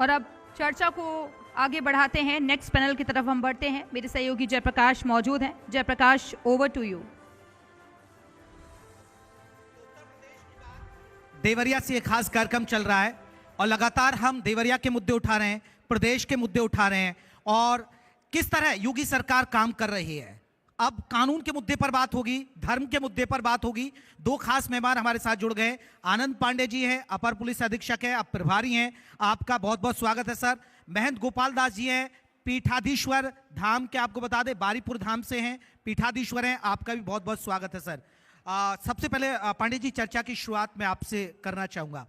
और अब चर्चा को आगे बढ़ाते हैं। नेक्स्ट पैनल की तरफ हम बढ़ते हैं। मेरे सहयोगी जयप्रकाश मौजूद हैं। Jayprakash, over to you. Deoria से एक खास कार्यक्रम चल रहा है और लगातार हम देवरिया के मुद्दे उठा रहे हैं, प्रदेश के मुद्दे उठा रहे हैं और किस तरह योगी सरकार काम कर रही है। अब कानून के मुद्दे पर बात होगी, धर्म के मुद्दे पर बात होगी। दो खास मेहमान हमारे साथ जुड़ गए। आनंद पांडे जी हैं, अपर पुलिस अधीक्षक हैं, आप प्रभारी हैं, आपका बहुत बहुत स्वागत है सर। महंत गोपाल दास जी हैं, पीठाधीश्वर धाम के, आपको बता दें बारीपुर धाम से हैं, पीठाधीश्वर हैं, आपका भी बहुत बहुत स्वागत है सर। सबसे पहले पांडे जी, चर्चा की शुरुआत मैं आपसे करना चाहूँगा।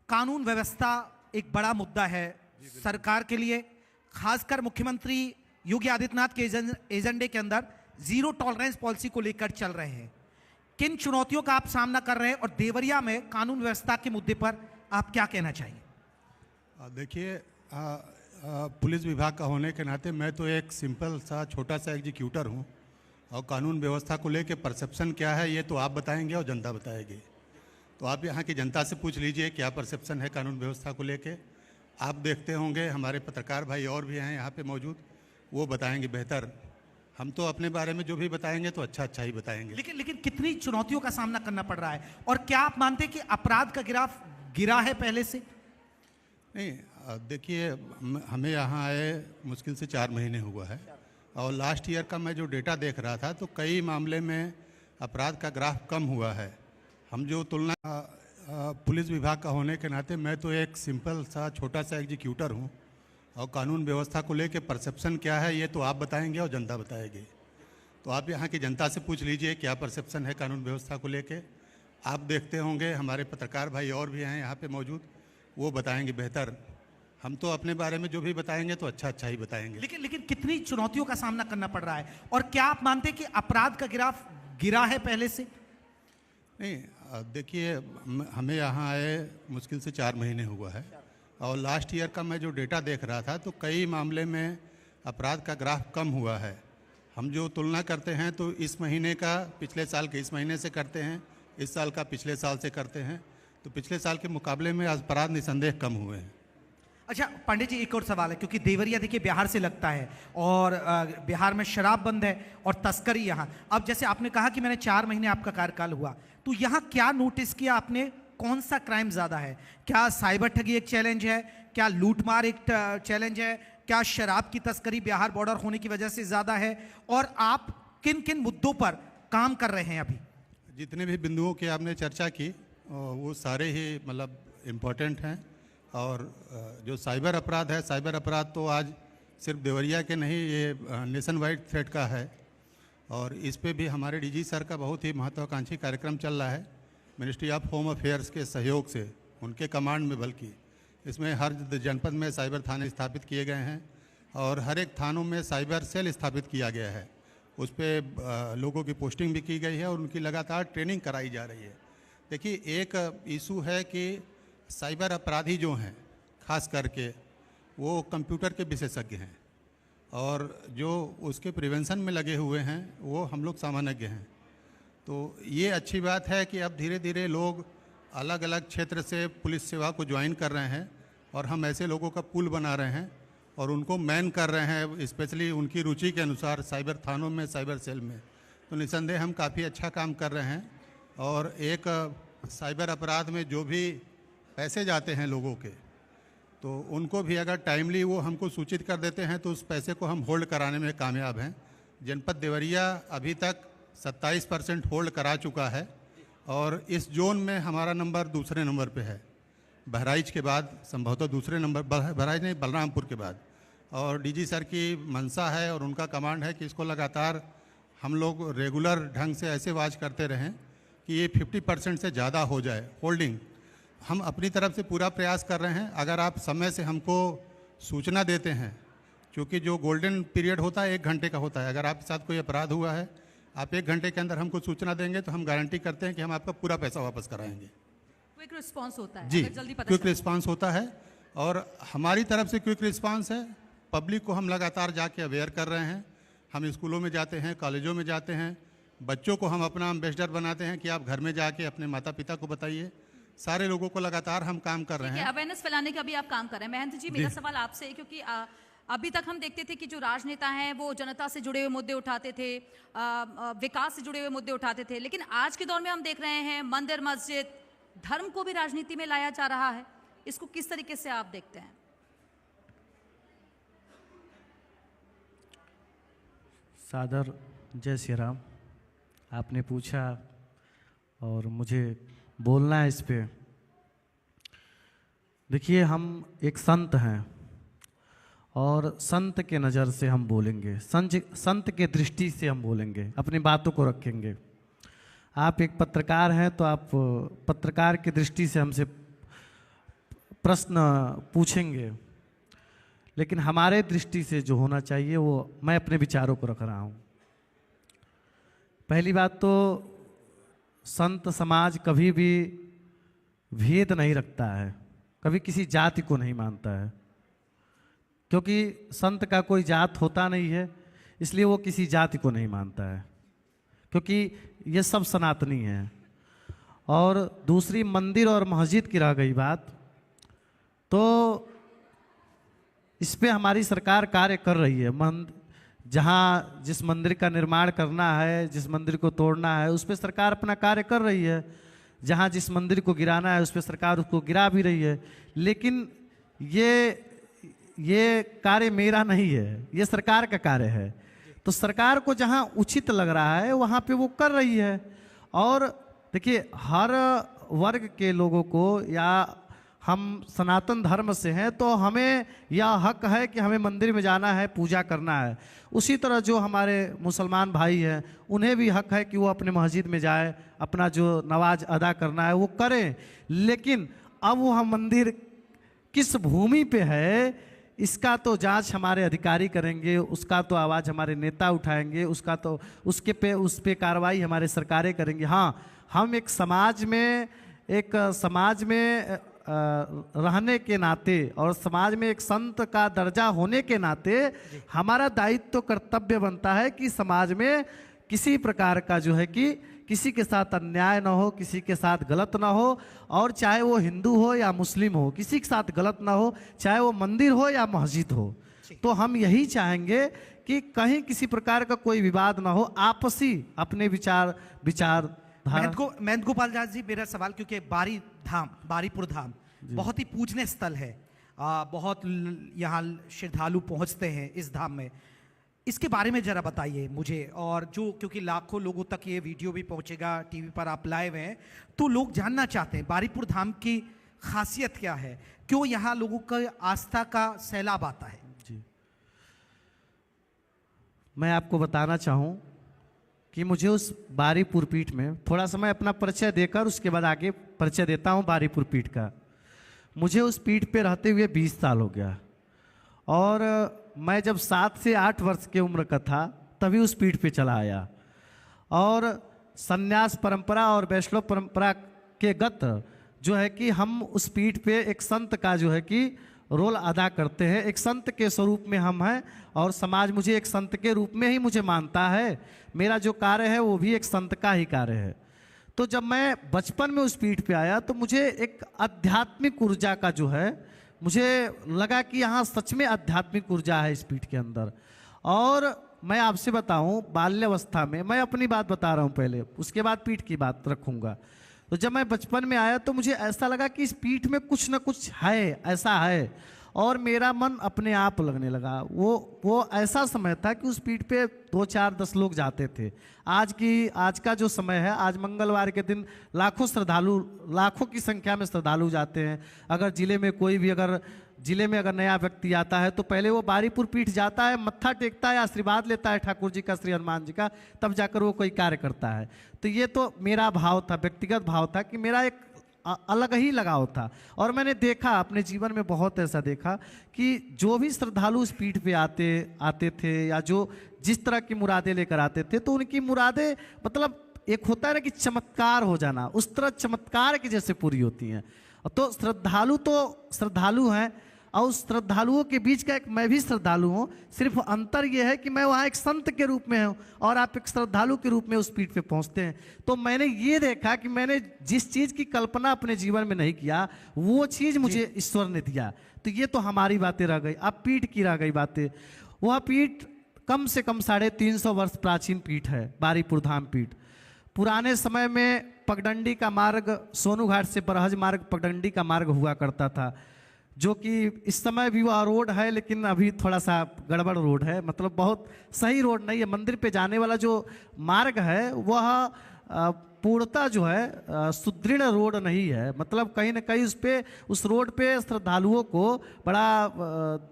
कानून व्यवस्था एक बड़ा मुद्दा है सरकार के लिए, खासकर मुख्यमंत्री योगी आदित्यनाथ के एजेंडे के अंदर जीरो टॉलरेंस पॉलिसी को लेकर चल रहे हैं। किन चुनौतियों का आप सामना कर रहे हैं और देवरिया में कानून व्यवस्था के मुद्दे पर आप क्या कहना चाहिए? देखिए, पुलिस विभाग का होने के नाते मैं तो एक सिंपल सा छोटा सा एग्जीक्यूटर हूँ और कानून व्यवस्था को लेकर परसेप्शन क्या है ये तो आप बताएंगे और जनता बताएगी। तो आप यहाँ की जनता से पूछ लीजिए क्या परसेप्शन है कानून व्यवस्था को लेके। आप देखते होंगे, हमारे पत्रकार भाई और भी हैं यहाँ पे मौजूद, वो बताएंगे बेहतर। हम तो अपने बारे में जो भी बताएंगे तो अच्छा ही बताएंगे। लेकिन कितनी चुनौतियों का सामना करना पड़ रहा है और क्या आप मानते हैं कि अपराध का ग्राफ गिरा है पहले से? नहीं, देखिए, हमें यहाँ आए मुश्किल से 4 महीने हुआ है और लास्ट ईयर का मैं जो डेटा देख रहा था तो कई मामले में अपराध का ग्राफ कम हुआ है। हम जो तुलना पुलिस विभाग का होने के नाते मैं तो एक सिंपल सा छोटा सा एग्जीक्यूटर हूँ और कानून व्यवस्था को लेकर परसेप्शन क्या है ये तो आप बताएंगे और जनता बताएगी। तो आप यहाँ की जनता से पूछ लीजिए क्या परसेप्शन है कानून व्यवस्था को लेकर। आप देखते होंगे, हमारे पत्रकार भाई और भी हैं यहाँ पे मौजूद, वो बताएंगे बेहतर। हम तो अपने बारे में जो भी बताएंगे तो अच्छा ही बताएंगे। लेकिन कितनी चुनौतियों का सामना करना पड़ रहा है और क्या आप मानते हैं कि अपराध का ग्राफ गिरा है पहले से? नहीं, देखिए, हमें यहाँ आए मुश्किल से 4 महीने हुआ है और लास्ट ईयर का मैं जो डेटा देख रहा था तो कई मामले में अपराध का ग्राफ कम हुआ है। हम जो तुलना करते हैं तो इस महीने का पिछले साल के इस महीने से करते हैं, इस साल का पिछले साल से करते हैं, तो पिछले साल के मुकाबले में अपराध निसंदेह कम हुए हैं। अच्छा पांडे जी, एक और सवाल है, क्योंकि देवरिया देखिए बिहार से लगता है और बिहार में शराब बंद है और तस्करी यहाँ। अब जैसे आपने कहा कि मैंने 4 महीने आपका कार्यकाल हुआ, तो यहाँ क्या नोटिस किया आपने? कौन सा क्राइम ज़्यादा है? क्या साइबर ठगी एक चैलेंज है? क्या लूटमार एक चैलेंज है? क्या शराब की तस्करी बिहार बॉर्डर होने की वजह से ज़्यादा है? और आप किन किन मुद्दों पर काम कर रहे हैं अभी? जितने भी बिंदुओं की आपने चर्चा की वो सारे ही मतलब इम्पोर्टेंट हैं। और जो साइबर अपराध है, साइबर अपराध तो आज सिर्फ देवरिया के नहीं, ये नेशन वाइड थ्रेट का है और इस पे भी हमारे डीजी सर का बहुत ही महत्वाकांक्षी कार्यक्रम चल रहा है मिनिस्ट्री ऑफ होम अफेयर्स के सहयोग से, उनके कमांड में। बल्कि इसमें हर जनपद में साइबर थाने स्थापित किए गए हैं और हर एक थानों में साइबर सेल स्थापित किया गया है। उस पर लोगों की पोस्टिंग भी की गई है और उनकी लगातार ट्रेनिंग कराई जा रही है। देखिए, एक इशू है कि साइबर अपराधी जो हैं खास करके वो कंप्यूटर के विशेषज्ञ हैं और जो उसके प्रिवेंशन में लगे हुए हैं वो हम लोग सामान्यज्ञ हैं। तो ये अच्छी बात है कि अब धीरे धीरे लोग अलग अलग क्षेत्र से पुलिस सेवा को ज्वाइन कर रहे हैं और हम ऐसे लोगों का पूल बना रहे हैं और उनको मैन कर रहे हैं, स्पेशली उनकी रुचि के अनुसार साइबर थानों में, साइबर सेल में। तो निसंदेह हम काफ़ी अच्छा काम कर रहे हैं। और एक साइबर अपराध में जो भी पैसे जाते हैं लोगों के, तो उनको भी अगर टाइमली वो हमको सूचित कर देते हैं तो उस पैसे को हम होल्ड कराने में कामयाब हैं। जनपद देवरिया अभी तक 27% होल्ड करा चुका है और इस जोन में हमारा नंबर दूसरे नंबर पे है, बहराइच के बाद संभवतः दूसरे नंबर, बहराइच नहीं, बलरामपुर के बाद। और डीजी सर की मंशा है और उनका कमांड है कि इसको लगातार हम लोग रेगुलर ढंग से ऐसे वाच करते रहें कि ये 50% से ज़्यादा हो जाए होल्डिंग। हम अपनी तरफ से पूरा प्रयास कर रहे हैं। अगर आप समय से हमको सूचना देते हैं, क्योंकि जो गोल्डन पीरियड होता है 1 घंटे का होता है, अगर आपके साथ कोई अपराध हुआ है, आप 1 घंटे के अंदर हमको सूचना देंगे तो हम गारंटी करते हैं कि हम आपका पूरा पैसा वापस कराएंगे। क्विक रिस्पांस होता है जी, जल्दी पता क्विक रिस्पांस होता है और हमारी तरफ से क्विक रिस्पांस है। पब्लिक को हम लगातार जाके अवेयर कर रहे हैं। हम स्कूलों में जाते हैं, कॉलेजों में जाते हैं, बच्चों को हम अपना एम्बेसडर बनाते हैं कि आप घर में जाके अपने माता पिता को बताइए सारे लोगों को लगातार हम काम कर रहे हैं। अवेयरनेस फैलाने का भी आप काम कर रहे हैं। महंत जी, मेरा सवाल आपसे है, क्योंकि अभी तक हम देखते थे कि जो राजनेता हैं वो जनता से जुड़े हुए मुद्दे उठाते थे, विकास से जुड़े हुए मुद्दे उठाते थे, लेकिन आज के दौर में हम देख रहे हैं मंदिर, मस्जिद, धर्म को भी राजनीति में लाया जा रहा है। इसको किस तरीके से आप देखते हैं? सादर जय श्री राम। आपने पूछा और मुझे बोलना है इस पे। देखिए, हम एक संत हैं और संत के नज़र से हम बोलेंगे, संत के दृष्टि से हम बोलेंगे, अपनी बातों को रखेंगे। आप एक पत्रकार हैं तो आप पत्रकार की दृष्टि से हमसे प्रश्न पूछेंगे, लेकिन हमारे दृष्टि से जो होना चाहिए वो मैं अपने विचारों को रख रहा हूँ। पहली बात तो संत समाज कभी भी भेद नहीं रखता है, कभी किसी जाति को नहीं मानता है, क्योंकि संत का कोई जात होता नहीं है, इसलिए वो किसी जाति को नहीं मानता है, क्योंकि ये सब सनातनी हैं। और दूसरी, मंदिर और मस्जिद की रह गई बात, तो इस पे हमारी सरकार कार्य कर रही है। जहाँ जिस मंदिर का निर्माण करना है, जिस मंदिर को तोड़ना है, उस पे सरकार अपना कार्य कर रही है। जहाँ जिस मंदिर को गिराना है उस पे सरकार उसको गिरा भी रही है। लेकिन ये कार्य मेरा नहीं है, ये सरकार का कार्य है। तो सरकार को जहाँ उचित लग रहा है वहाँ पे वो कर रही है। और देखिए, हर वर्ग के लोगों को, या हम सनातन धर्म से हैं तो हमें यह हक है कि हमें मंदिर में जाना है, पूजा करना है। उसी तरह जो हमारे मुसलमान भाई हैं उन्हें भी हक है कि वो अपने मस्जिद में जाए, अपना जो नमाज अदा करना है वो करें। लेकिन अब वह मंदिर किस भूमि पे है, इसका तो जांच हमारे अधिकारी करेंगे, उसका तो आवाज़ हमारे नेता उठाएंगे, उस पे कार्रवाई हमारे सरकारें करेंगी। हाँ, हम एक समाज में रहने के नाते और समाज में एक संत का दर्जा होने के नाते हमारा दायित्व तो कर्तव्य बनता है कि समाज में किसी प्रकार का जो है कि किसी के साथ अन्याय ना हो, किसी के साथ गलत ना हो, और चाहे वो हिंदू हो या मुस्लिम हो, किसी के साथ गलत ना हो, चाहे वो मंदिर हो या मस्जिद हो। तो हम यही चाहेंगे कि कहीं किसी प्रकार का कोई विवाद ना हो, आपसी अपने विचार महंत गोपाल दास जी, मेरा सवाल, क्योंकि बारीपुर धाम बहुत ही पूजनीय स्थल है, बहुत यहाँ श्रद्धालु पहुँचते हैं इस धाम में, इसके बारे में जरा बताइए मुझे। और जो, क्योंकि लाखों लोगों तक ये वीडियो भी पहुँचेगा, टीवी पर आप लाइव हैं, तो लोग जानना चाहते हैं बारीपुर धाम की खासियत क्या है, क्यों यहाँ लोगों का आस्था का सैलाब आता है। जी, मैं आपको बताना चाहूँ कि मुझे उस बारीपुर पीठ में, थोड़ा समय अपना परिचय देकर उसके बाद आगे परिचय देता हूँ बारीपुर पीठ का। मुझे उस पीठ पे रहते हुए 20 साल हो गया, और मैं जब 7 से 8 वर्ष की उम्र का था तभी उस पीठ पे चला आया। और संन्यास परंपरा और वैष्णव परंपरा के गत जो है कि हम उस पीठ पे एक संत का जो है कि रोल अदा करते हैं, एक संत के स्वरूप में हम हैं, और समाज मुझे एक संत के रूप में ही मुझे मानता है। मेरा जो कार्य है वो भी एक संत का ही कार्य है। तो जब मैं बचपन में उस पीठ पे आया तो मुझे एक आध्यात्मिक ऊर्जा का जो है, मुझे लगा कि यहाँ सच में आध्यात्मिक ऊर्जा है इस पीठ के अंदर। और मैं आपसे बताऊं, बाल्यावस्था में, मैं अपनी बात बता रहा हूँ पहले, उसके बाद पीठ की बात रखूँगा। तो जब मैं बचपन में आया तो मुझे ऐसा लगा कि इस पीठ में कुछ ना कुछ है, ऐसा है, और मेरा मन अपने आप लगने लगा। वो ऐसा समय था कि उस पीठ पे 2, 4, 10 लोग जाते थे। आज का जो समय है, आज मंगलवार के दिन लाखों की संख्या में श्रद्धालु जाते हैं। अगर जिले में अगर नया व्यक्ति आता है तो पहले वो बारीपुर पीठ जाता है, मत्था टेकता है, आशीर्वाद लेता है ठाकुर जी का, श्री हनुमान जी का, तब जाकर वो कोई कार्य करता है। तो ये तो मेरा भाव था, व्यक्तिगत भाव था कि मेरा एक अलग ही लगाव था। और मैंने देखा, अपने जीवन में बहुत ऐसा देखा कि जो भी श्रद्धालु उस पीठ पे आते थे, या जो जिस तरह की मुरादें लेकर आते थे, तो उनकी मुरादें, मतलब एक होता है ना कि चमत्कार हो जाना, उस तरह चमत्कार की जैसे पूरी होती हैं। तो श्रद्धालु हैं। और उस श्रद्धालुओं के बीच का एक मैं भी श्रद्धालु हूँ। सिर्फ अंतर यह है कि मैं वहाँ एक संत के रूप में हूँ और आप एक श्रद्धालु के रूप में उस पीठ पे पहुँचते हैं। तो मैंने ये देखा कि मैंने जिस चीज़ की कल्पना अपने जीवन में नहीं किया वो चीज़ मुझे ईश्वर ने दिया। तो ये तो हमारी बातें रह गई। अब पीठ की रह गई बातें। वह पीठ कम से कम 350 वर्ष प्राचीन पीठ है, बारीपुर धाम पीठ। पुराने समय में पगडंडी का मार्ग, सोनू घाट से बरहज मार्ग पगडंडी का मार्ग हुआ करता था, जो कि इस समय भी वह रोड है लेकिन अभी थोड़ा सा गड़बड़ रोड है, मतलब बहुत सही रोड नहीं है। मंदिर पे जाने वाला जो मार्ग है वह पूर्णतः जो है सुदृढ़ रोड नहीं है, मतलब कहीं ना कहीं उस रोड पे श्रद्धालुओं को बड़ा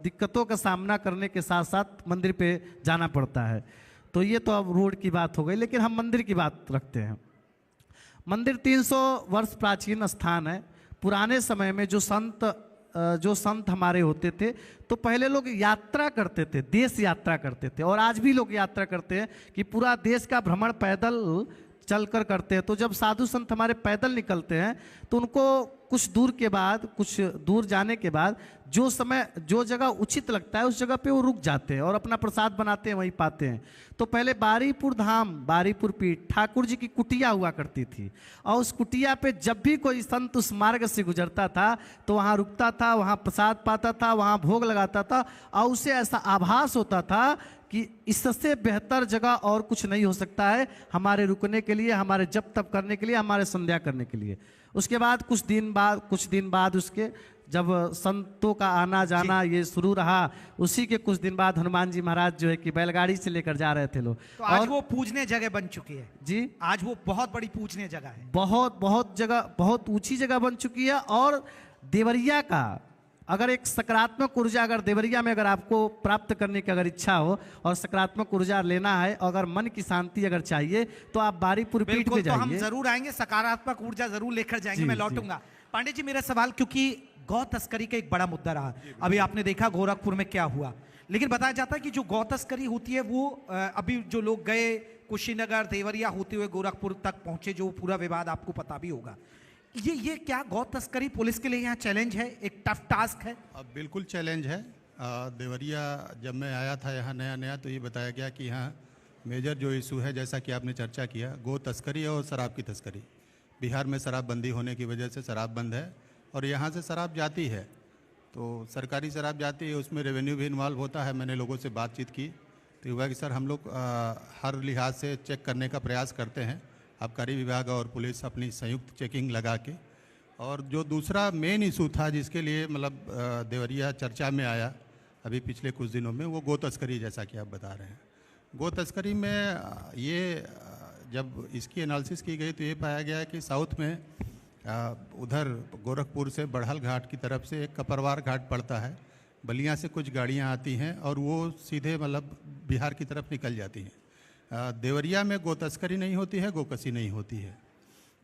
दिक्कतों का सामना करने के साथ साथ मंदिर पे जाना पड़ता है। तो ये तो अब रोड की बात हो गई, लेकिन हम मंदिर की बात रखते हैं। मंदिर 300 वर्ष प्राचीन स्थान है। पुराने समय में जो संत हमारे होते थे तो पहले लोग यात्रा करते थे, देश यात्रा करते थे, और आज भी लोग यात्रा करते हैं कि पूरा देश का भ्रमण पैदल चलकर करते हैं। तो जब साधु संत हमारे पैदल निकलते हैं तो उनको कुछ दूर जाने के बाद जो जगह उचित लगता है उस जगह पे वो रुक जाते हैं और अपना प्रसाद बनाते हैं, वहीं पाते हैं। तो पहले बारीपुर धाम, बारीपुर पीठ ठाकुर जी की कुटिया हुआ करती थी, और उस कुटिया पे जब भी कोई संत उस मार्ग से गुजरता था तो वहाँ रुकता था, वहाँ प्रसाद पाता था, वहाँ भोग लगाता था, और उसे ऐसा आभास होता था कि इससे बेहतर जगह और कुछ नहीं हो सकता है हमारे रुकने के लिए, हमारे जप तप करने के लिए, हमारे संध्या करने के लिए। उसके बाद कुछ दिन बाद उसके जब संतों का आना जाना ये शुरू रहा, उसी के कुछ दिन बाद हनुमान जी महाराज जो है कि बैलगाड़ी से लेकर जा रहे थे लोग। तो आज वो पूजने जगह बन चुकी है जी, आज वो बहुत बड़ी पूजने जगह है, बहुत ऊंची जगह बन चुकी है। और देवरिया का अगर एक सकारात्मक ऊर्जा अगर देवरिया में अगर आपको प्राप्त करने की अगर इच्छा हो और सकारात्मक ऊर्जा लेना है, अगर मन की शांति अगर चाहिए तो आप बारीपुर पीठ में जाइए। तो हम जरूर आएंगे, सकारात्मक ऊर्जा जरूर लेकर जाएंगे। मैं लौटूंगा। पांडे जी, मेरा सवाल, क्योंकि गौ तस्करी का एक बड़ा मुद्दा रहा, अभी आपने देखा गोरखपुर में क्या हुआ, लेकिन बताया जाता है कि जो गौ तस्करी होती है वो अभी जो लोग गए कुशीनगर देवरिया होते हुए गोरखपुर तक पहुंचे, जो पूरा विवाद आपको पता भी होगा। ये क्या गौ तस्करी पुलिस के लिए यहाँ चैलेंज है, एक टफ टास्क है? अब बिल्कुल चैलेंज है। देवरिया जब मैं आया था यहाँ नया तो ये बताया गया कि यहाँ मेजर जो इशू है, जैसा कि आपने चर्चा किया, गौ तस्करी और शराब की तस्करी। बिहार में शराबबंदी होने की वजह से शराब बंद है और यहाँ से शराब जाती है, तो सरकारी शराब जाती है, उसमें रेवेन्यू भी इन्वॉल्व होता है। मैंने लोगों से बातचीत की तो हुआ कि सर हम लोग हर लिहाज से चेक करने का प्रयास करते हैं, आबकारी विभाग और पुलिस अपनी संयुक्त चेकिंग लगा के। और जो दूसरा मेन इशू था जिसके लिए मतलब देवरिया चर्चा में आया अभी पिछले कुछ दिनों में, वो गौ तस्करी, जैसा कि आप बता रहे हैं। गौ तस्करी में ये जब इसकी एनालिसिस की गई तो ये पाया गया कि साउथ में उधर गोरखपुर से बड़हल घाट की तरफ से एक कपरवार घाट पड़ता है, बलिया से कुछ गाड़ियाँ आती हैं और वो सीधे मतलब बिहार की तरफ निकल जाती हैं। देवरिया में गौ तस्करी नहीं होती है, गोकसी नहीं होती है।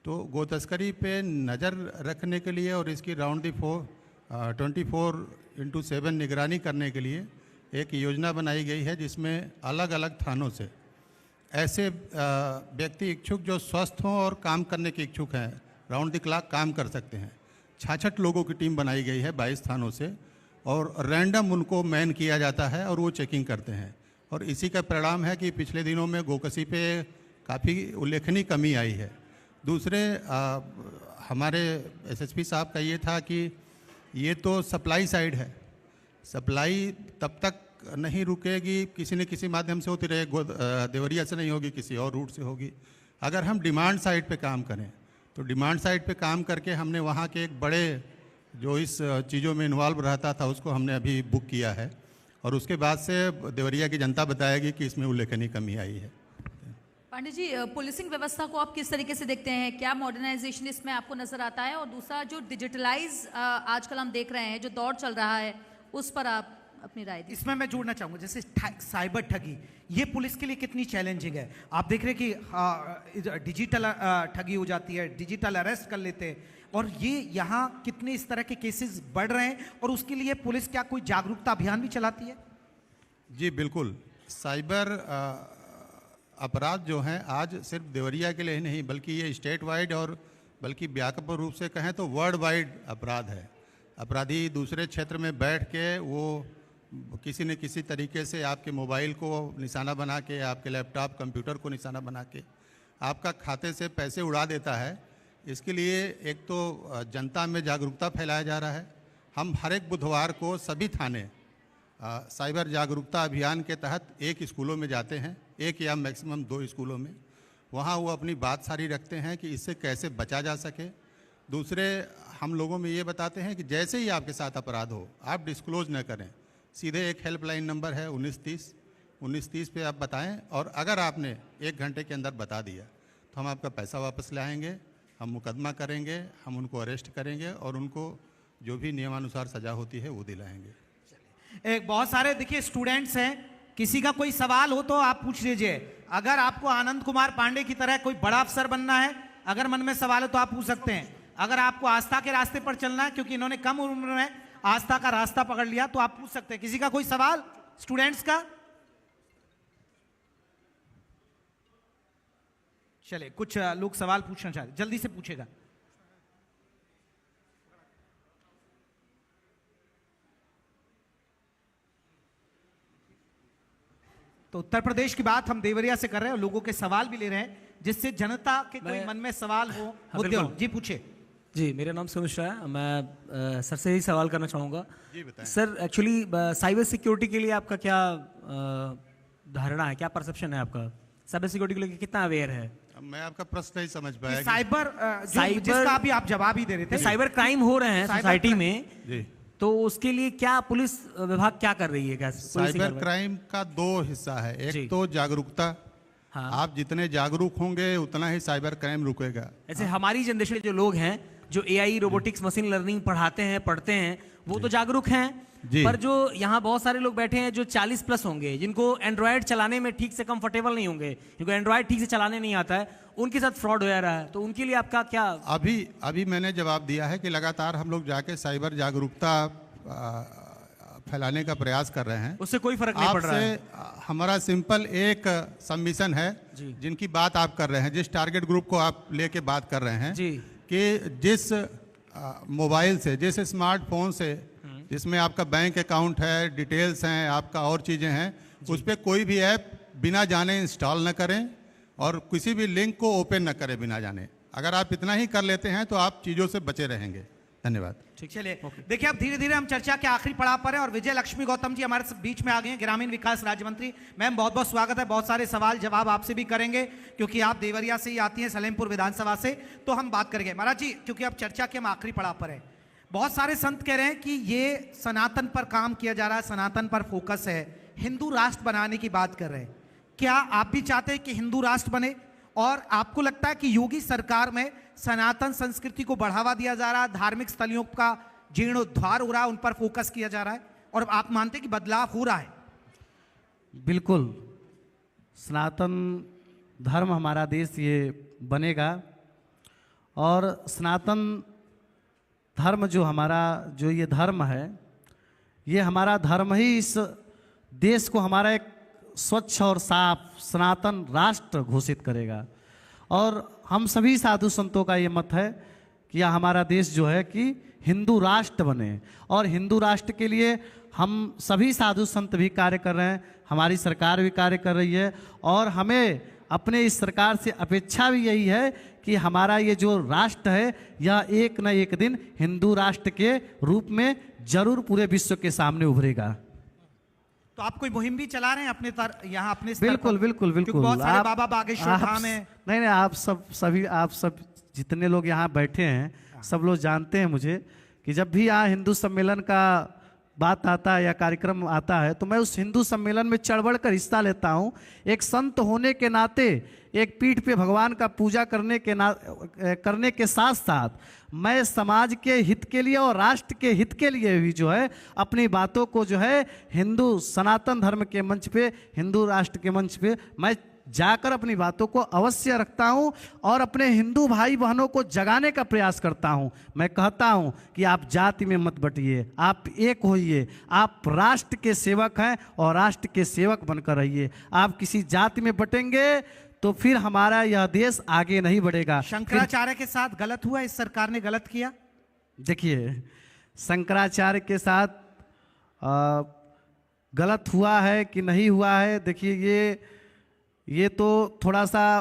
तो गौ तस्करी पे नज़र रखने के लिए और इसकी राउंड दी 24/7 निगरानी करने के लिए एक योजना बनाई गई है, जिसमें अलग अलग थानों से ऐसे व्यक्ति इच्छुक जो स्वस्थ हों और काम करने के इच्छुक हैं, राउंड द क्लॉक काम कर सकते हैं। 66 लोगों की टीम बनाई गई है 22 थानों से, और रैंडम उनको मैन किया जाता है और वो चेकिंग करते हैं। और इसी का परिणाम है कि पिछले दिनों में गोकसी पे काफ़ी उल्लेखनीय कमी आई है। दूसरे हमारे एसएसपी साहब का ये था कि ये तो सप्लाई साइड है, सप्लाई तब तक नहीं रुकेगी, किसी न किसी माध्यम से होती रहे, देवरिया से नहीं होगी, किसी और रूट से होगी। अगर हम डिमांड साइड पे काम करें तो डिमांड साइड पे काम करके हमने वहाँ के एक बड़े जो इस चीज़ों में इन्वॉल्व रहता था उसको हमने अभी बुक किया है, और उसके बाद से देवरिया की जनता बताएगी कि इसमें उल्लेखनीय कमी आई है। पांडे जी, पुलिसिंग व्यवस्था को आप किस तरीके से देखते हैं? क्या मॉडर्नाइजेशन इसमें आपको नजर आता है? और दूसरा, जो डिजिटलाइज आजकल हम देख रहे हैं, जो दौर चल रहा है, उस पर आप अपनी राय दें। इसमें मैं जोड़ना चाहूंगा, जैसे साइबर ठगी, ये पुलिस के लिए कितनी चैलेंजिंग है? आप देख रहे हैं कि डिजिटल ठगी हो जाती है, डिजिटल अरेस्ट कर लेते हैं, और ये यहाँ कितने इस तरह के केसेस बढ़ रहे हैं, और उसके लिए पुलिस क्या कोई जागरूकता अभियान भी चलाती है? जी बिल्कुल। साइबर अपराध जो हैं आज सिर्फ देवरिया के लिए ही नहीं, बल्कि ये स्टेट वाइड और बल्कि व्यापक रूप से कहें तो वर्ल्ड वाइड अपराध है। अपराधी दूसरे क्षेत्र में बैठ के वो किसी न किसी तरीके से आपके मोबाइल को निशाना बना के, आपके लैपटॉप कंप्यूटर को निशाना बना के आपका खाते से पैसे उड़ा देता है। इसके लिए एक तो जनता में जागरूकता फैलाया जा रहा है। हम हर एक बुधवार को सभी थाने साइबर जागरूकता अभियान के तहत एक स्कूलों में जाते हैं, एक या मैक्सिमम 2 स्कूलों में। वहाँ वो अपनी बात सारी रखते हैं कि इससे कैसे बचा जा सके। दूसरे हम लोगों में ये बताते हैं कि जैसे ही आपके साथ अपराध हो आप डिस्क्लोज न करें, सीधे एक हेल्पलाइन नंबर है 1930 पे आप बताएं, और अगर आपने 1 घंटे के अंदर बता दिया तो हम आपका पैसा वापस लाएंगे, हम मुकदमा करेंगे, हम उनको अरेस्ट करेंगे और उनको जो भी नियमानुसार सजा होती है वो दिलाएंगे। एक बहुत सारे देखिए स्टूडेंट्स हैं, किसी का कोई सवाल हो तो आप पूछ लीजिए। अगर आपको आनंद कुमार पांडे की तरह कोई बड़ा अफसर बनना है, अगर मन में सवाल है तो आप पूछ सकते हैं। अगर आपको आस्था के रास्ते पर चलना है, क्योंकि इन्होंने कम उम्र में आस्था का रास्ता पकड़ लिया, तो आप पूछ सकते हैं। किसी का कोई सवाल स्टूडेंट्स का? चलिए, कुछ लोग सवाल पूछना चाहते, जल्दी से पूछेगा। तो उत्तर प्रदेश की बात हम देवरिया से कर रहे हैं और लोगों के सवाल भी ले रहे हैं, जिससे जनता के कोई मन में सवाल हो, मुद्दे हो। जी पूछे। जी, मेरा नाम सुमिश्रा है। मैं सर से ही सवाल करना चाहूँगा। जी बताएं। सर, एक्चुअली साइबर सिक्योरिटी के लिए आपका क्या धारणा है, क्या परसेप्शन है आपका? साइबर सिक्योरिटी को लेकर कितना अवेयर है? मैं आपका प्रश्न नहीं समझ पाया। साइबर जिसका अभी आप जवाब ही दे रहे थे, साइबर क्राइम हो रहे हैं सोसाइटी में, जी, तो उसके लिए क्या पुलिस विभाग क्या कर रही है? क्या साइबर क्राइम का 2 हिस्सा है। एक तो जागरूकता, हाँ। आप जितने जागरूक होंगे उतना ही साइबर क्राइम रुकेगा। ऐसे हमारी जनरेशन जो लोग हैं जो एआई, रोबोटिक्स, मशीन लर्निंग पढ़ाते हैं, पढ़ते हैं, वो तो जागरूक हैं, पर जो यहाँ बहुत सारे लोग बैठे हैं जो 40+ होंगे, जिनको एंड्रॉयड चलाने में ठीक से कंफर्टेबल नहीं होंगे, जिनको एंड्रॉयड ठीक से चलाने नहीं आता है, उनके साथ फ्रॉड हो जा रहा है, तो उनके लिए आपका क्या? अभी मैंने जवाब दिया है कि लगातार हम लोग जाके साइबर जागरूकता फैलाने का प्रयास कर रहे हैं। उससे कोई फर्क नहीं पड़ रहा है। हमारा सिंपल एक सबमिशन है, जिनकी बात आप कर रहे हैं, जिस टारगेट ग्रुप को आप लेके बात कर रहे हैं, कि जिस मोबाइल से, जिस स्मार्टफोन से जिसमें आपका बैंक अकाउंट है, डिटेल्स हैं, आपका और चीज़ें हैं, उस पर कोई भी ऐप बिना जाने इंस्टॉल न करें और किसी भी लिंक को ओपन न करें बिना जाने। अगर आप इतना ही कर लेते हैं तो आप चीज़ों से बचे रहेंगे। धन्यवाद। ठीक, चलिए देखिए, अब धीरे धीरे हम चर्चा के आखिरी पड़ाव पर हैं और विजय लक्ष्मी गौतम जी हमारे बीच में आ गए हैं, ग्रामीण विकास राज्य मंत्री। मैम, बहुत बहुत स्वागत है। बहुत सारे सवाल जवाब आपसे भी करेंगे क्योंकि आप देवरिया से ही आती हैं, सलेमपुर विधानसभा से, तो हम बात करेंगे। महाराज जी, क्योंकि अब चर्चा के हम आखिरी पड़ाव पर हैं, बहुत सारे संत कह रहे हैं कि ये सनातन पर काम किया जा रहा है, सनातन पर फोकस है, हिंदू राष्ट्र बनाने की बात कर रहे हैं। क्या आप भी चाहते हैं कि हिंदू राष्ट्र बने? और आपको लगता है कि योगी सरकार में सनातन संस्कृति को बढ़ावा दिया जा रहा है, धार्मिक स्थलों का जीर्णोद्धार हो रहा है, उन पर फोकस किया जा रहा है, और आप मानते हैं कि बदलाव हो रहा है? बिल्कुल, सनातन धर्म हमारा देश ये बनेगा, और सनातन धर्म जो हमारा जो ये धर्म है, ये हमारा धर्म ही इस देश को हमारा एक स्वच्छ और साफ सनातन राष्ट्र घोषित करेगा। और हम सभी साधु संतों का ये मत है कि यह हमारा देश जो है कि हिंदू राष्ट्र बने, और हिंदू राष्ट्र के लिए हम सभी साधु संत भी कार्य कर रहे हैं, हमारी सरकार भी कार्य कर रही है, और हमें अपने इस सरकार से अपेक्षा भी यही है कि हमारा ये जो राष्ट्र है यह एक न एक दिन हिंदू राष्ट्र के रूप में जरूर पूरे विश्व के सामने उभरेगा। तो आप कोई मुहिम भी चला रहे हैं अपने यहाँ अपने स्तर बिल्कुल पर? बिल्कुल बिल्कुल। बहुत सारे बाबा बागेश्वर धाम है। नहीं, आप सब जितने लोग यहाँ बैठे हैं सब लोग जानते हैं मुझे कि जब भी यहाँ हिंदू सम्मेलन का बात आता है या कार्यक्रम आता है तो मैं उस हिंदू सम्मेलन में चढ़ कर हिस्सा लेता हूँ। एक संत होने के नाते एक पीठ पे भगवान का पूजा करने के साथ साथ मैं समाज के हित के लिए और राष्ट्र के हित के लिए भी जो है अपनी बातों को जो है हिंदू सनातन धर्म के मंच पे, हिंदू राष्ट्र के मंच पे मैं जाकर अपनी बातों को अवश्य रखता हूं और अपने हिंदू भाई बहनों को जगाने का प्रयास करता हूं। मैं कहता हूं कि आप जाति में मत बटिए, आप एक होइए, आप राष्ट्र के सेवक हैं और राष्ट्र के सेवक बनकर रहिए। आप किसी जाति में बटेंगे तो फिर हमारा यह देश आगे नहीं बढ़ेगा। शंकराचार्य के साथ गलत हुआ, इस सरकार ने गलत किया? देखिए, शंकराचार्य के साथ गलत हुआ है कि नहीं हुआ है, देखिए ये तो थोड़ा सा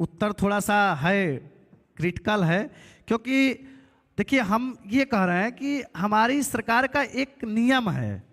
उत्तर थोड़ा सा है, क्रिटिकल है, क्योंकि देखिए हम ये कह रहे हैं कि हमारी सरकार का एक नियम है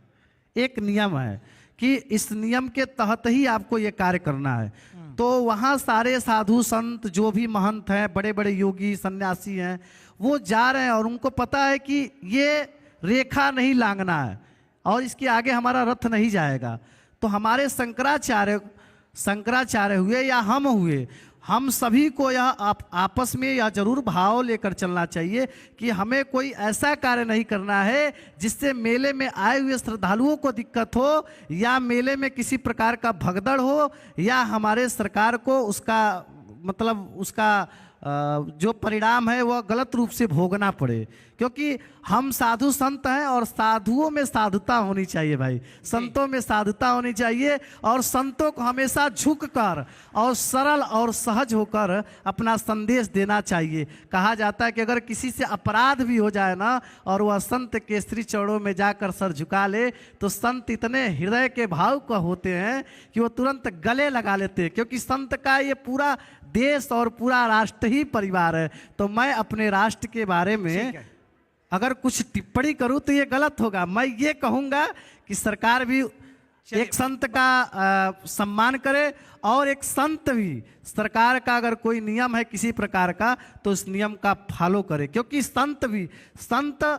कि इस नियम के तहत ही आपको ये कार्य करना है। तो वहाँ सारे साधु संत जो भी महंत हैं, बड़े बड़े योगी सन्यासी हैं, वो जा रहे हैं और उनको पता है कि ये रेखा नहीं लांघना है और इसके आगे हमारा रथ नहीं जाएगा। तो हमारे शंकराचार्य हुए या हम हुए, हम सभी को यह आपस में यह जरूर भाव लेकर चलना चाहिए कि हमें कोई ऐसा कार्य नहीं करना है जिससे मेले में आए हुए श्रद्धालुओं को दिक्कत हो, या मेले में किसी प्रकार का भगदड़ हो, या हमारे सरकार को उसका मतलब उसका जो परिणाम है वह गलत रूप से भोगना पड़े। क्योंकि हम साधु संत हैं और साधुओं में साधुता होनी चाहिए भाई, संतों में साधुता होनी चाहिए, और संतों को हमेशा झुककर और सरल और सहज होकर अपना संदेश देना चाहिए। कहा जाता है कि अगर किसी से अपराध भी हो जाए ना और वह संत के श्री चरणों में जाकर सर झुका ले, तो संत इतने हृदय के भाव का होते हैं कि वो तुरंत गले लगा लेते हैं, क्योंकि संत का ये पूरा देश और पूरा राष्ट्र ही परिवार है। तो मैं अपने राष्ट्र के बारे में अगर कुछ टिप्पणी करूं तो ये गलत होगा। मैं ये कहूंगा कि सरकार भी एक संत का सम्मान करे, और एक संत भी सरकार का अगर कोई नियम है किसी प्रकार का तो उस नियम का फॉलो करे, क्योंकि संत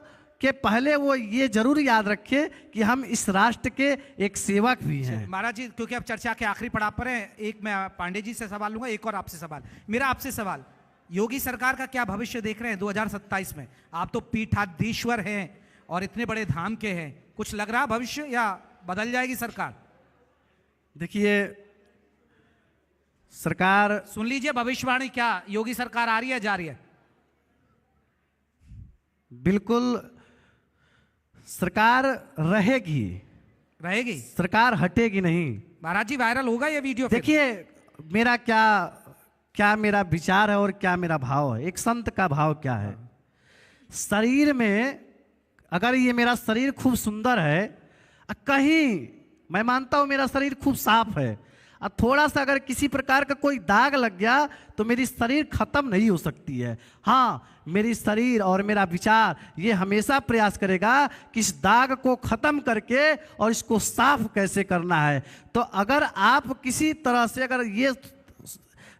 के पहले वो ये जरूर याद रखे कि हम इस राष्ट्र के एक सेवक भी हैं। महाराज जी, क्योंकि अब चर्चा के आखिरी पड़ाव पर है, एक मैं पांडे जी से सवाल लूंगा, एक और आपसे सवाल। मेरा आपसे सवाल, योगी सरकार का क्या भविष्य देख रहे हैं 2027 में? आप तो पीठाधीश्वर हैं और इतने बड़े धाम के हैं, कुछ लग रहा भविष्य या बदल जाएगी सरकार? देखिए सरकार, सुन लीजिए भविष्यवाणी, क्या योगी सरकार आ रही है, जा रही है? बिल्कुल सरकार रहेगी, सरकार हटेगी नहीं। महाराज जी वायरल होगा ये वीडियो। देखिए मेरा क्या मेरा विचार है और क्या मेरा भाव है। एक संत का भाव क्या है, शरीर में अगर ये मेरा शरीर खूब सुंदर है, कहीं मैं मानता हूं मेरा शरीर खूब साफ है, और थोड़ा सा अगर किसी प्रकार का कोई दाग लग गया तो मेरी शरीर खत्म नहीं हो सकती है। हाँ, मेरी शरीर और मेरा विचार ये हमेशा प्रयास करेगा कि इस दाग को खत्म करके और इसको साफ कैसे करना है। तो अगर आप किसी तरह से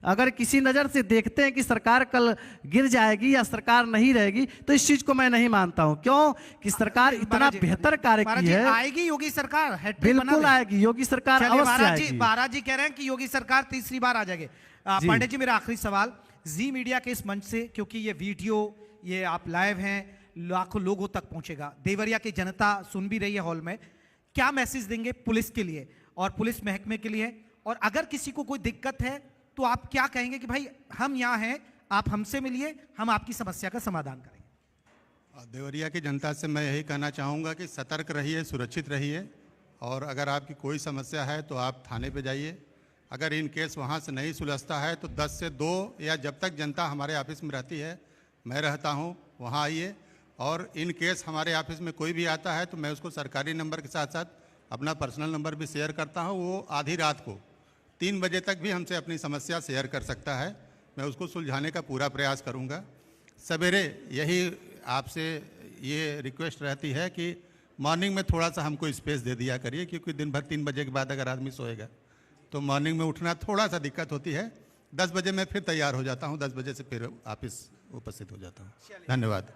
अगर किसी नज़र से देखते हैं कि सरकार कल गिर जाएगी या सरकार नहीं रहेगी, तो इस चीज को मैं नहीं मानता हूं। क्यों कि सरकार इतना बेहतर कार्य की है। आएगी योगी सरकार, बिल्कुल आएगी योगी सरकार, अवश्य आएगी। महाराज जी कह रहे हैं कि योगी सरकार तीसरी बार आ जाएगी। पांडे जी, मेरा आखिरी सवाल, जी मीडिया के इस मंच से, क्योंकि ये वीडियो ये आप लाइव हैं, लाखों लोगों तक पहुंचेगा, देवरिया की जनता सुन भी रही है हॉल में, क्या मैसेज देंगे पुलिस के लिए और पुलिस महकमे के लिए? और अगर किसी को कोई दिक्कत है तो आप क्या कहेंगे कि भाई हम यहाँ हैं, आप हमसे मिलिए, हम आपकी समस्या का समाधान करेंगे? देवरिया की जनता से मैं यही कहना चाहूँगा कि सतर्क रहिए, सुरक्षित रहिए, और अगर आपकी कोई समस्या है तो आप थाने पे जाइए। अगर इन केस वहाँ से नहीं सुलझता है तो 10 से 2 या जब तक जनता हमारे ऑफिस में रहती है, मैं रहता हूँ, वहाँ आइए। और इन केस हमारे ऑफिस में कोई भी आता है तो मैं उसको सरकारी नंबर के साथ साथ अपना पर्सनल नंबर भी शेयर करता हूँ। वो आधी रात को 3 बजे तक भी हमसे अपनी समस्या शेयर कर सकता है, मैं उसको सुलझाने का पूरा प्रयास करूँगा। सवेरे यही आपसे ये रिक्वेस्ट रहती है कि मॉर्निंग में थोड़ा सा हमको स्पेस दे दिया करिए, क्योंकि दिन भर 3 बजे के बाद अगर आदमी सोएगा तो मॉर्निंग में उठना थोड़ा सा दिक्कत होती है। 10 बजे मैं फिर तैयार हो जाता हूँ, 10 बजे से फिर ऑफिस उपस्थित हो जाता हूँ। धन्यवाद।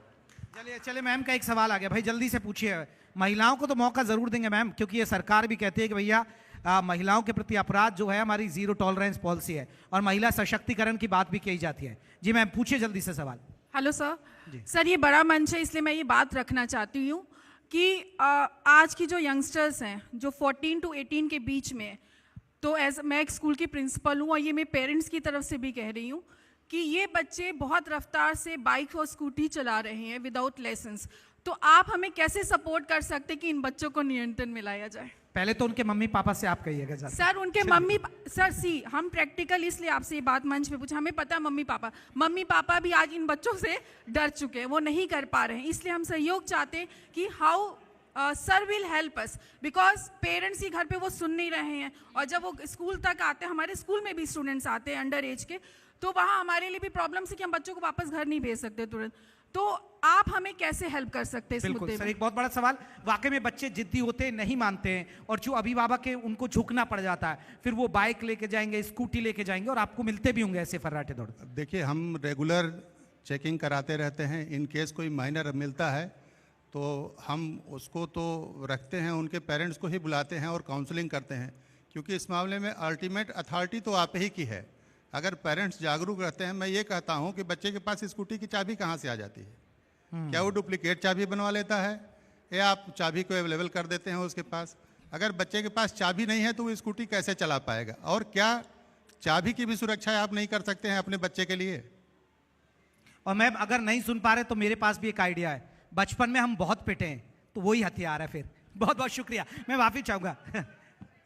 चलिए मैम का एक सवाल आ गया, भाई जल्दी से पूछिए। महिलाओं को तो मौका जरूर देंगे मैम, क्योंकि ये सरकार भी कहती है कि भैया महिलाओं के प्रति अपराध जो है हमारी जीरो टॉलरेंस पॉलिसी है, और महिला सशक्तिकरण की बात भी की जाती है। जी मैम पूछिए जल्दी से सवाल। हेलो सर, ये बड़ा मंच है इसलिए मैं ये बात रखना चाहती हूँ कि आज की जो यंगस्टर्स हैं जो 14 to 18 के बीच में, तो मैं एक स्कूल की प्रिंसिपल हूँ और ये मेरे पेरेंट्स की तरफ से भी कह रही हूँ कि ये बच्चे बहुत रफ्तार से बाइक और स्कूटी चला रहे हैं विदाउट लाइसेंस। तो आप हमें कैसे सपोर्ट कर सकते हैं कि इन बच्चों को नियंत्रण में लाया जाए? पहले तो उनके मम्मी पापा से आप कहिएगा जरा। सर उनके सर हम प्रैक्टिकल इसलिए आपसे ये बात मंच पे पूछा, हमें पता है मम्मी पापा भी आज इन बच्चों से डर चुके हैं, वो नहीं कर पा रहे हैं, इसलिए हम सहयोग चाहते हैं कि how sir will help us, because parents ही घर पे वो सुन नहीं रहे हैं, और जब वो स्कूल तक आते हैं, हमारे स्कूल में भी स्टूडेंट्स आते हैं अंडर एज के, तो वहाँ हमारे लिए भी प्रॉब्लम है कि हम बच्चों को वापस घर नहीं भेज सकते तुरंत। तो आप हमें कैसे हेल्प कर सकते हैं इस बिल्कुल मुद्दे सर, में? एक बहुत बड़ा सवाल। वाकई में बच्चे जिद्दी होते हैं, नहीं मानते हैं, और जो अभिभावक है उनको झुकना पड़ जाता है, फिर वो बाइक लेके जाएंगे, स्कूटी लेके जाएंगे, और आपको मिलते भी होंगे ऐसे फर्राटे दौड़। देखिए, हम रेगुलर चेकिंग कराते रहते हैं। इन केस कोई माइनर मिलता है तो हम उसको तो रखते हैं, उनके पेरेंट्स को ही बुलाते हैं और काउंसलिंग करते हैं, क्योंकि इस मामले में अल्टीमेट अथॉरिटी तो आप ही की है। अगर पेरेंट्स जागरूक रहते हैं, मैं ये कहता हूँ कि बच्चे के पास स्कूटी की चाबी कहाँ से आ जाती है? क्या वो डुप्लीकेट चाबी बनवा लेता है, या आप चाबी को अवेलेबल कर देते हैं उसके पास? अगर बच्चे के पास चाबी नहीं है तो वो स्कूटी कैसे चला पाएगा? और क्या चाबी की भी सुरक्षा आप नहीं कर सकते हैं अपने बच्चे के लिए? और मैम, अगर नहीं सुन पा रहे तो मेरे पास भी एक आइडिया है। बचपन में हम बहुत पिटे हैं, तो वही हथियार है फिर। बहुत बहुत शुक्रिया, मैं माफी चाहूंगा।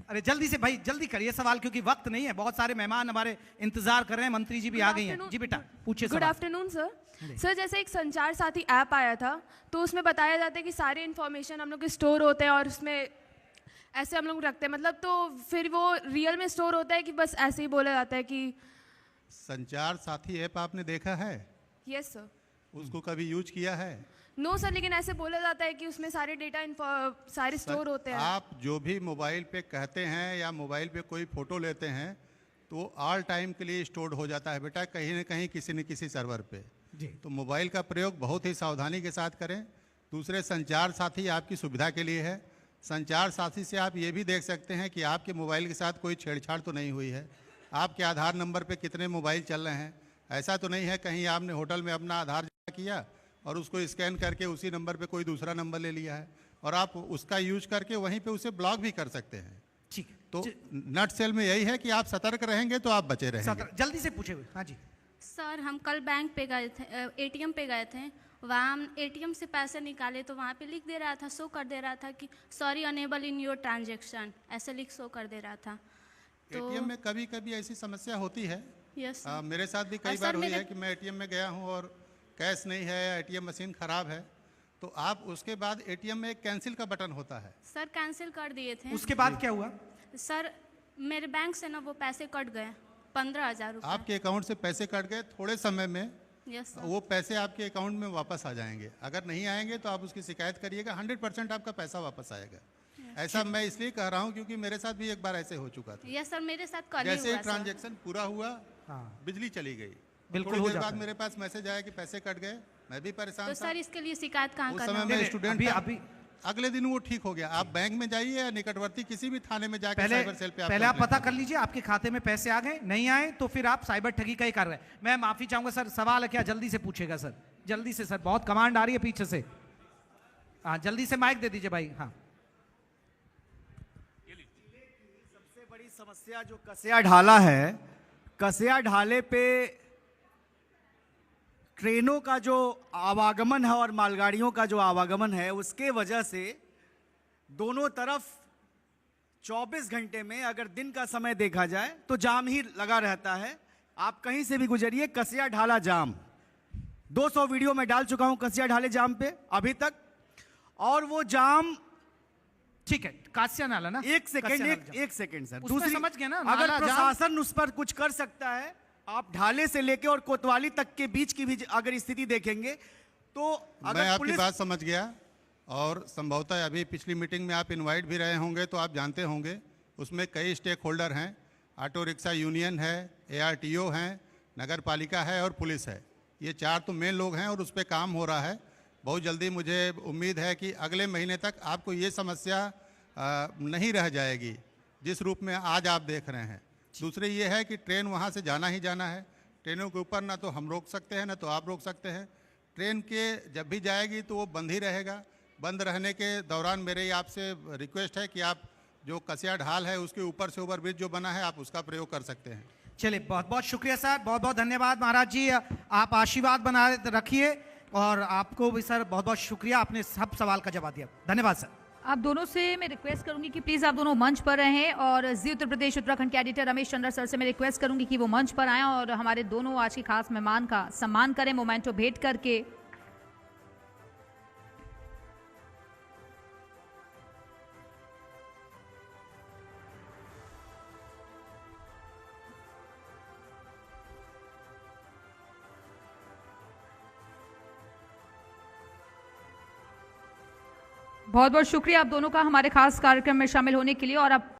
अरे जल्दी से भाई, जल्दी करिए सवाल, क्योंकि वक्त नहीं है, बहुत सारे मेहमान हमारे इंतजार कर रहे हैं, मंत्री जी भी आ गई हैं। जी बेटा, पूछिए गुड सवाल। Afternoon sir. सर, जैसे एक संचार साथी ऐप आया था, तो उसमें बताया जाता है कि सारे इन्फॉर्मेशन हम लोग के स्टोर होते हैं और उसमें ऐसे हम लोग रखते हैं, मतलब तो फिर वो रियल में स्टोर होता है कि बस ऐसे ही बोला जाता है कि? संचार साथी ऐप आपने देखा है? Yes sir. उसको कभी यूज किया है? नो सर, लेकिन ऐसे बोला जाता है कि उसमें सारे डेटा सारे स्टोर होते हैं। आप जो भी मोबाइल पे कहते हैं या मोबाइल पे कोई फोटो लेते हैं, तो ऑल टाइम के लिए स्टोर्ड हो जाता है बेटा, कहीं न कहीं किसी न किसी सर्वर पे। जी। तो मोबाइल का प्रयोग बहुत ही सावधानी के साथ करें। दूसरे, संचार साथी आपकी सुविधा के लिए है। संचार साथी से आप ये भी देख सकते हैं कि आपके मोबाइल के साथ कोई छेड़छाड़ तो नहीं हुई है, आपके आधार नंबर पे कितने मोबाइल चल रहे हैं। ऐसा तो नहीं है कहीं आपने होटल में अपना आधार जमा किया और उसको स्कैन करके उसी नंबर पे कोई दूसरा नंबर ले लिया है, और आप उसका यूज करके वहीं पे उसे ब्लॉक भी कर सकते हैं। ठीक। तो नट सेल में यही है कि आप सतर्क रहेंगे तो आप बचे रहेंगे। जल्दी से पूछे। हाँ जी सर, हम कल बैंक पे गए थे, एटीएम पे गए थे, वहाँ हम एटीएम से पैसे निकाले तो वहाँ पे लिख दे रहा था, शो कर दे रहा था कि sorry unable in your transaction, ऐसे लिख शो कर दे रहा था। तो एटीएम में कभी कभी ऐसी समस्या होती है। Yes sir. मेरे साथ भी कई बार हुई है कि मैं एटीएम में गया हूँ और कैश नहीं है या एटीएम मशीन ख़राब है, तो आप उसके बाद एटीएम में एक कैंसिल का बटन होता है। सर कैंसिल कर दिए थे। उसके बाद क्या हुआ? सर मेरे बैंक से ना वो पैसे कट गए, 15,000 रुपये। आपके अकाउंट से पैसे कट गए, थोड़े समय में यस सर। वो पैसे आपके अकाउंट में वापस आ जाएंगे। अगर नहीं आएंगे तो आप उसकी शिकायत करिएगा, 100% आपका पैसा वापस आएगा। ऐसा मैं इसलिए कह रहा हूँ क्योंकि मेरे साथ भी एक बार ऐसे हो चुका था। यस सर, मेरे साथ कल ही जैसे हुआ सर। ट्रांजेक्शन पूरा हुआ, हाँ। बिजली चली गई, बिल्कुल थोड़ी हो देर जाता बाद है। मेरे पास मैसेज आया कि पैसे कट गए। मैं भी परेशान तो था। सर इसके लिए शिकायत कहाँ उस करना समय होगा? मैं स्टूडेंट अभी था। अभी अगले दिन वो ठीक हो गया। आप बैंक में जाइए या निकटवर्ती किसी भी थाने में जाकर पहले साइबर सेल पे पहले आप कंप्लेंट पता कर लीजिए आपके खाते में पैसे आ गए, नहीं आए तो फिर आप साइबर ठगी का ही कर रहे हैं। मैं माफी चाहूंगा सर, सवाल है क्या? जल्दी से पूछेगा सर, जल्दी से सर, बहुत कमांड आ रही है पीछे से। हाँ जल्दी से माइक दे दीजिए भाई। हाँ सबसे बड़ी समस्या जो कसिया ढाला है, कसिया ढाले पे ट्रेनों का जो आवागमन है और मालगाड़ियों का जो आवागमन है, उसके वजह से दोनों तरफ 24 घंटे में अगर दिन का समय देखा जाए तो जाम ही लगा रहता है। आप कहीं से भी गुजरिए, कसिया ढाला जाम। 200 वीडियो में डाल चुका हूं कसिया ढाले जाम पे अभी तक, और वो जाम ठीक है, कासिया नाला ना, एक सेकंड सर, उसमें दूसरी समझ गए ना, अगर नाला, प्रशासन उस पर कुछ कर सकता है, आप ढाले से लेके और कोतवाली तक के बीच की भी अगर स्थिति देखेंगे तो मैं अगर आपकी पुलिस बात समझ गया, और संभवतः अभी पिछली मीटिंग में आप इनवाइट भी रहे होंगे तो आप जानते होंगे उसमें कई स्टेक होल्डर हैं। ऑटो रिक्शा यूनियन है, ARTO हैं, नगर पालिका है और पुलिस है। ये 4 तो मेन लोग हैं और उस पर काम हो रहा है। बहुत जल्दी मुझे उम्मीद है कि अगले महीने तक आपको ये समस्या नहीं रह जाएगी जिस रूप में आज आप देख रहे हैं। दूसरी ये है कि ट्रेन वहाँ से जाना ही जाना है। ट्रेनों के ऊपर ना तो हम रोक सकते हैं ना तो आप रोक सकते हैं। ट्रेन के जब भी जाएगी तो वो बंद ही रहेगा। बंद रहने के दौरान मेरे आपसे रिक्वेस्ट है कि आप जो कसिया ढाल है उसके ऊपर से ओवरब्रिज जो बना है आप उसका प्रयोग कर सकते हैं। चलिए, बहुत बहुत शुक्रिया सर, बहुत बहुत धन्यवाद महाराज जी, आप आशीर्वाद बना रखिए, और आपको भी सर बहुत बहुत शुक्रिया, आपने सब सवाल का जवाब दिया। धन्यवाद सर। आप दोनों से मैं रिक्वेस्ट करूंगी कि प्लीज आप दोनों मंच पर रहें, और जी उत्तर प्रदेश उत्तराखंड के एडिटर रमेश चंद्र सर से मैं रिक्वेस्ट करूंगी कि वो मंच पर आएं और हमारे दोनों आज के खास मेहमान का सम्मान करें मोमेंटो भेंट करके। बहुत बहुत शुक्रिया आप दोनों का हमारे खास कार्यक्रम में शामिल होने के लिए। और अब